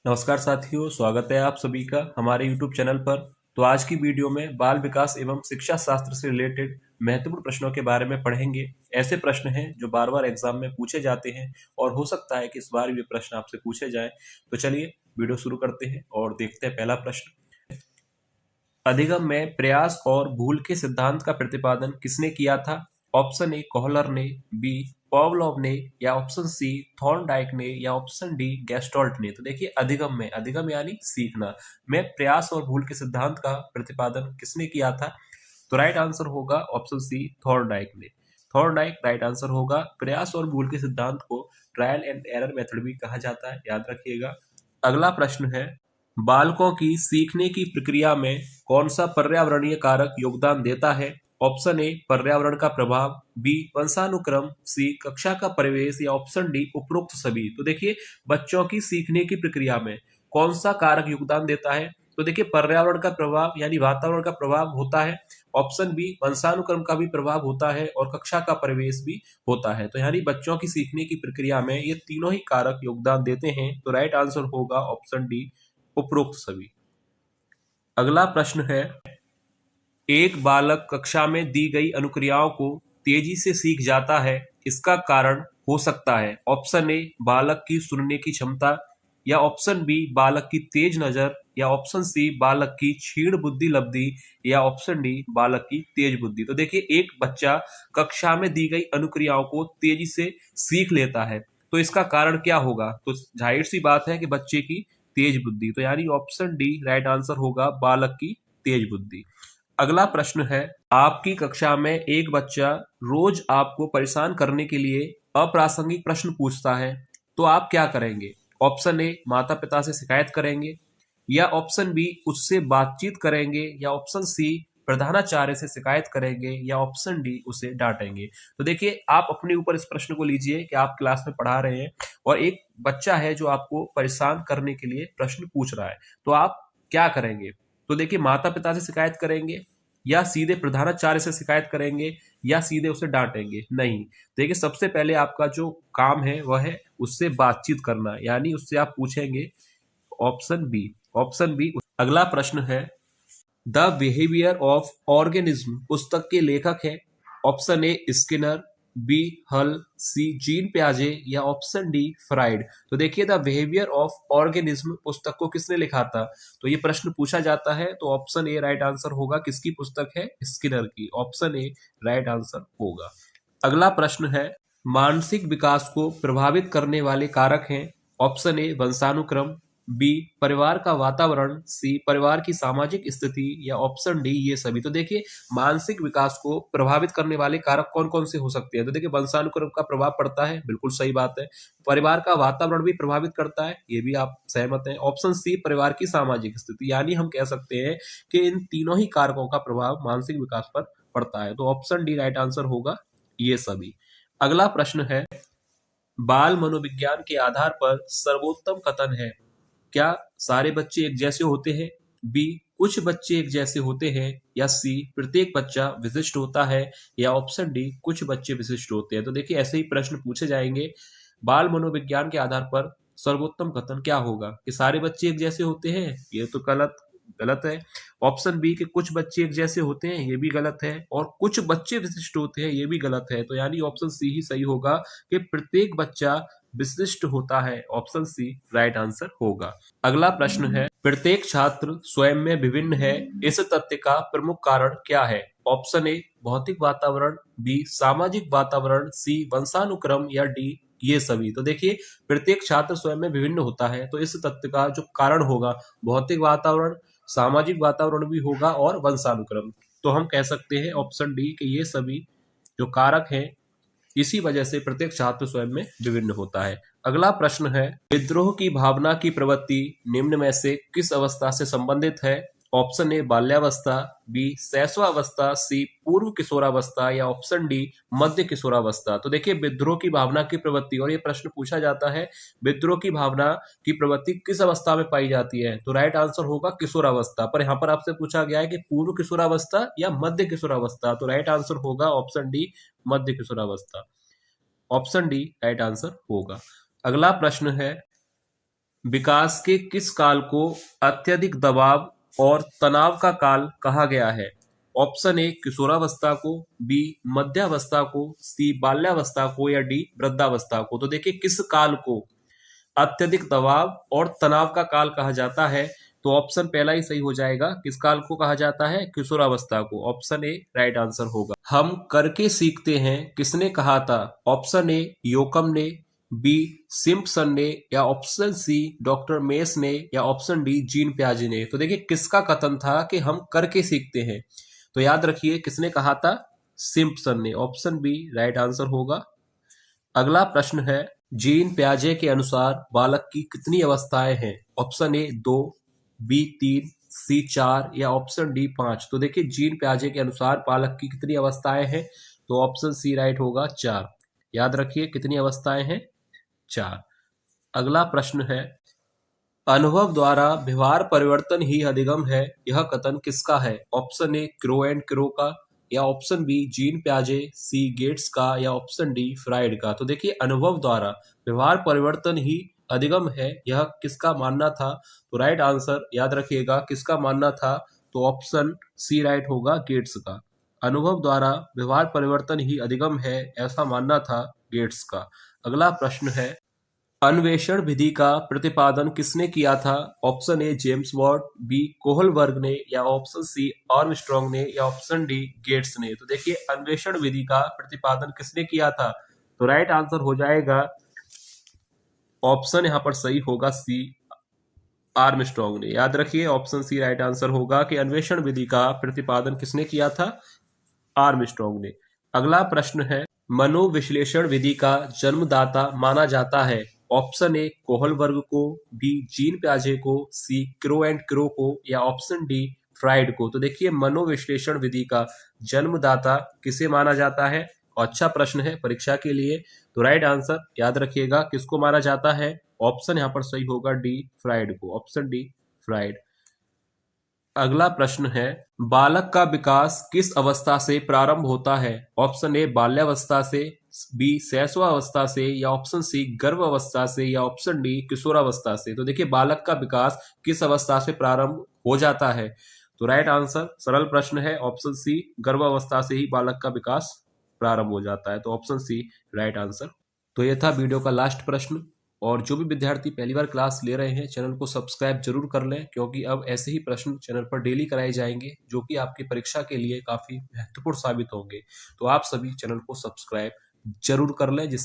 नमस्कार साथियों, स्वागत है आप सभी का हमारे YouTube चैनल पर। तो आज की वीडियो में बाल विकास एवं शिक्षा शास्त्र से रिलेटेड महत्वपूर्ण प्रश्नों के बारे में पढ़ेंगे। ऐसे प्रश्न हैं जो बार बार एग्जाम में पूछे जाते हैं और हो सकता है कि इस बार भी प्रश्न आपसे पूछे जाए। तो चलिए वीडियो शुरू करते हैं और देखते हैं पहला प्रश्न। अधिगम में प्रयास और भूल के सिद्धांत का प्रतिपादन किसने किया था? ऑप्शन ए कोहलर ने, बी पॉवलोव ने, या ऑप्शन सी थॉर्नडाइक ने, या ऑप्शन डी गेस्टॉल्ट ने। तो देखिए अधिगम यानी सीखना में प्रयास और भूल के सिद्धांत का प्रतिपादन किसने किया था? तो राइट आंसर होगा ऑप्शन सी थॉर्नडाइक ने। थॉर्नडाइक राइट आंसर होगा। प्रयास और भूल के सिद्धांत को ट्रायल एंड एरर मेथड भी कहा जाता है, याद रखिएगा। अगला प्रश्न है, बालकों की सीखने की प्रक्रिया में कौन सा पर्यावरणीय कारक योगदान देता है? ऑप्शन ए पर्यावरण का प्रभाव, बी वंशानुक्रम, सी कक्षा का परिवेश, या ऑप्शन डी उपरोक्त सभी। तो देखिए बच्चों की सीखने की प्रक्रिया में कौन सा कारक योगदान देता है? तो देखिए पर्यावरण का प्रभाव यानी वातावरण का प्रभाव होता है। ऑप्शन बी वंशानुक्रम का भी प्रभाव होता है और कक्षा का परिवेश भी होता है। तो यानी बच्चों की सीखने की प्रक्रिया में ये तीनों ही कारक योगदान देते हैं। तो राइट आंसर होगा ऑप्शन डी उपरोक्त सभी। अगला प्रश्न है, एक बालक कक्षा में दी गई अनुक्रियाओं को तेजी से सीख जाता है, इसका कारण हो सकता है ऑप्शन ए बालक की सुनने की क्षमता, या ऑप्शन बी बालक की तेज नजर, या ऑप्शन सी बालक की क्षीण बुद्धि लब्धि, या ऑप्शन डी बालक की तेज बुद्धि। तो देखिए एक बच्चा कक्षा में दी गई अनुक्रियाओं को तेजी से सीख लेता है, तो इसका कारण क्या होगा? तो जाहिर सी बात है कि बच्चे की तेज बुद्धि। तो यानी ऑप्शन डी राइट आंसर होगा, बालक की तेज बुद्धि। अगला प्रश्न है, आपकी कक्षा में एक बच्चा रोज आपको परेशान करने के लिए अप्रासंगिक प्रश्न पूछता है, तो आप क्या करेंगे? ऑप्शन ए माता पिता से शिकायत करेंगे, या ऑप्शन बी उससे बातचीत करेंगे, या ऑप्शन सी प्रधानाचार्य से शिकायत करेंगे, या ऑप्शन डी उसे डांटेंगे। तो देखिए आप अपने ऊपर इस प्रश्न को लीजिए कि आप क्लास में पढ़ा रहे हैं और एक बच्चा है जो आपको परेशान करने के लिए प्रश्न पूछ रहा है, तो आप क्या करेंगे? तो देखिए माता पिता से शिकायत करेंगे, या सीधे प्रधानाचार्य से शिकायत करेंगे, या सीधे उसे डांटेंगे? नहीं, देखिए सबसे पहले आपका जो काम है वह है उससे बातचीत करना, यानी उससे आप पूछेंगे ऑप्शन बी। Option B. अगला प्रश्न है, द बिहेवियर ऑफ ऑर्गेनिज्म पुस्तक के लेखक हैं ऑप्शन ए स्किनर, बी हल, सी जीन प्याजे, या ऑप्शन डी फ्राइड। तो देखिए द बिहेवियर ऑफ ऑर्गेनिज्म पुस्तक को किसने लिखा था? तो ये प्रश्न पूछा जाता है, तो ऑप्शन ए राइट आंसर होगा। किसकी पुस्तक है? स्किनर की। ऑप्शन ए राइट आंसर होगा। अगला प्रश्न है, मानसिक विकास को प्रभावित करने वाले कारक हैं ऑप्शन ए वंशानुक्रम, बी परिवार का वातावरण, सी परिवार की सामाजिक स्थिति, या ऑप्शन डी ये सभी। तो देखिए मानसिक विकास को प्रभावित करने वाले कारक कौन कौन से हो सकते हैं? तो देखिए वंशानुक्रम का प्रभाव पड़ता है, बिल्कुल सही बात है। परिवार का वातावरण भी प्रभावित करता है, ये भी आप सहमत हैं। ऑप्शन सी परिवार की सामाजिक स्थिति, यानी हम कह सकते हैं कि इन तीनों ही कारकों का प्रभाव मानसिक विकास पर पड़ता है। तो ऑप्शन डी राइट आंसर होगा, ये सभी। अगला प्रश्न है, बाल मनोविज्ञान के आधार पर सर्वोत्तम कथन है, क्या सारे बच्चे एक जैसे होते हैं, बी कुछ बच्चे एक जैसे होते हैं, या सी प्रत्येक बच्चा विशिष्ट होता है, या ऑप्शन डी कुछ बच्चे विशिष्ट होते हैं। तो देखिए ऐसे ही प्रश्न पूछे जाएंगे। बाल मनोविज्ञान के आधार पर सर्वोत्तम कथन क्या होगा? कि सारे बच्चे एक जैसे होते हैं, ये तो गलत गलत है। ऑप्शन बी के कुछ बच्चे एक जैसे होते हैं, ये भी गलत है। और कुछ बच्चे विशिष्ट होते हैं, ये भी गलत है। तो यानी ऑप्शन सी ही सही होगा कि प्रत्येक बच्चा विशिष्ट होता है। ऑप्शन सी राइट आंसर होगा। अगला प्रश्न है, प्रत्येक छात्र स्वयं में विभिन्न है, इस तथ्य का प्रमुख कारण क्या है? ऑप्शन ए भौतिक वातावरण, बी सामाजिक वातावरण, सी वंशानुक्रम, या डी ये सभी। तो देखिए प्रत्येक छात्र स्वयं में विभिन्न होता है, तो इस तथ्य का जो कारण होगा भौतिक वातावरण, सामाजिक वातावरण भी होगा और वंशानुक्रम। तो हम कह सकते हैं ऑप्शन डी कि ये सभी जो कारक हैं इसी वजह से प्रत्येक छात्र स्वयं में विभिन्न होता है। अगला प्रश्न है, विद्रोह की भावना की प्रवृत्ति निम्न में से किस अवस्था से संबंधित है? ऑप्शन ए बाल्यावस्था, बी शैशवावस्था, सी पूर्व किशोरावस्था, या ऑप्शन डी मध्य किशोरावस्था। तो देखिए विद्रोह की भावना की प्रवृत्ति, और ये प्रश्न पूछा जाता है विद्रोह की भावना की प्रवृत्ति किस अवस्था में पाई जाती है? तो राइट आंसर होगा किशोरावस्था। पर यहाँ पर आपसे पूछा गया है कि पूर्व किशोरावस्था या मध्य किशोरावस्था, तो राइट आंसर होगा ऑप्शन डी मध्य किशोरावस्था। ऑप्शन डी राइट आंसर होगा। अगला प्रश्न है, विकास के किस काल को अत्यधिक दबाव और तनाव का काल कहा गया है? ऑप्शन ए किशोरावस्था को, बी मध्यावस्था को, सी बाल्यावस्था को या डी वृद्धावस्था को। तो देखिए किस काल को अत्यधिक दबाव और तनाव का काल कहा जाता है, तो ऑप्शन पहला ही सही हो जाएगा। किस काल को कहा जाता है? किशोरावस्था को। ऑप्शन ए राइट आंसर होगा। हम करके सीखते हैं किसने कहा था? ऑप्शन ए योकम ने, बी सिम्पसन ने, या ऑप्शन सी डॉक्टर मेस ने, या ऑप्शन डी जीन प्याजे ने। तो देखिए किसका कथन था कि हम करके सीखते हैं, तो याद रखिए किसने कहा था? सिम्पसन ने। ऑप्शन बी राइट आंसर होगा। अगला प्रश्न है, जीन प्याजे के अनुसार बालक की कितनी अवस्थाएं हैं? ऑप्शन ए 2, बी 3, सी 4 या ऑप्शन डी 5। तो देखिए जीन प्याजे के अनुसार बालक की कितनी अवस्थाएं हैं, तो ऑप्शन सी राइट होगा 4। याद रखिए कितनी अवस्थाएं हैं? 4। अगला प्रश्न है, अनुभव द्वारा व्यवहार परिवर्तन ही अधिगम है, यह कथन किसका है? Option A crow and crow का, या ऑप्शन बी जीन प्याजे, सी गेट्स का, या ऑप्शन डी फ्राइड का। तो देखिए अनुभव द्वारा व्यवहार परिवर्तन ही अधिगम है, यह किसका मानना था? तो राइट आंसर याद रखिएगा किसका मानना था, तो ऑप्शन सी राइट होगा, गेट्स का। अनुभव द्वारा व्यवहार परिवर्तन ही अधिगम है, ऐसा मानना था गेट्स का। अगला प्रश्न है, अन्वेषण विधि का प्रतिपादन किसने किया था? Option A James Watt, B Kohlberg ने, या ऑप्शन सी आर्मस्ट्रॉन्ग ने, या ऑप्शन डी गेट्स ने। तो देखिए अन्वेषण विधि का प्रतिपादन किसने किया था, तो राइट आंसर हो जाएगा, ऑप्शन यहां पर सही होगा सी आर्मस्ट्रॉन्ग ने। याद रखिए ऑप्शन सी राइट आंसर होगा कि अन्वेषण विधि का प्रतिपादन किसने किया था? आर्मस्ट्रॉन्ग ने। अगला प्रश्न है, मनोविश्लेषण विधि का जन्मदाता माना जाता है? ऑप्शन ए कोहलबर्ग को, बी जीन प्याजे को, सी क्रो एंड क्रो को, या ऑप्शन डी फ्राइड को। तो देखिए मनोविश्लेषण विधि का जन्मदाता किसे माना जाता है? अच्छा प्रश्न है परीक्षा के लिए, तो राइट आंसर याद रखिएगा किसको माना जाता है? ऑप्शन यहां पर सही होगा डी फ्राइड को। Option D fried. अगला प्रश्न है, बालक का विकास किस अवस्था से प्रारंभ होता है? ऑप्शन ए बाल्यावस्था से, बी शैशवावस्था से, या ऑप्शन सी गर्भावस्था से, या ऑप्शन डी किशोरावस्था से। तो देखिए बालक का विकास किस अवस्था से प्रारंभ हो जाता है, तो राइट आंसर सरल प्रश्न है ऑप्शन सी गर्भावस्था से ही बालक का विकास प्रारंभ हो जाता है, तो ऑप्शन सी राइट आंसर। तो यह था वीडियो का लास्ट प्रश्न, और जो भी विद्यार्थी पहली बार क्लास ले रहे हैं चैनल को सब्सक्राइब जरूर कर लें, क्योंकि अब ऐसे ही प्रश्न चैनल पर डेली कराए जाएंगे जो कि आपकी परीक्षा के लिए काफी महत्वपूर्ण साबित होंगे। तो आप सभी चैनल को सब्सक्राइब जरूर कर लें, जिससे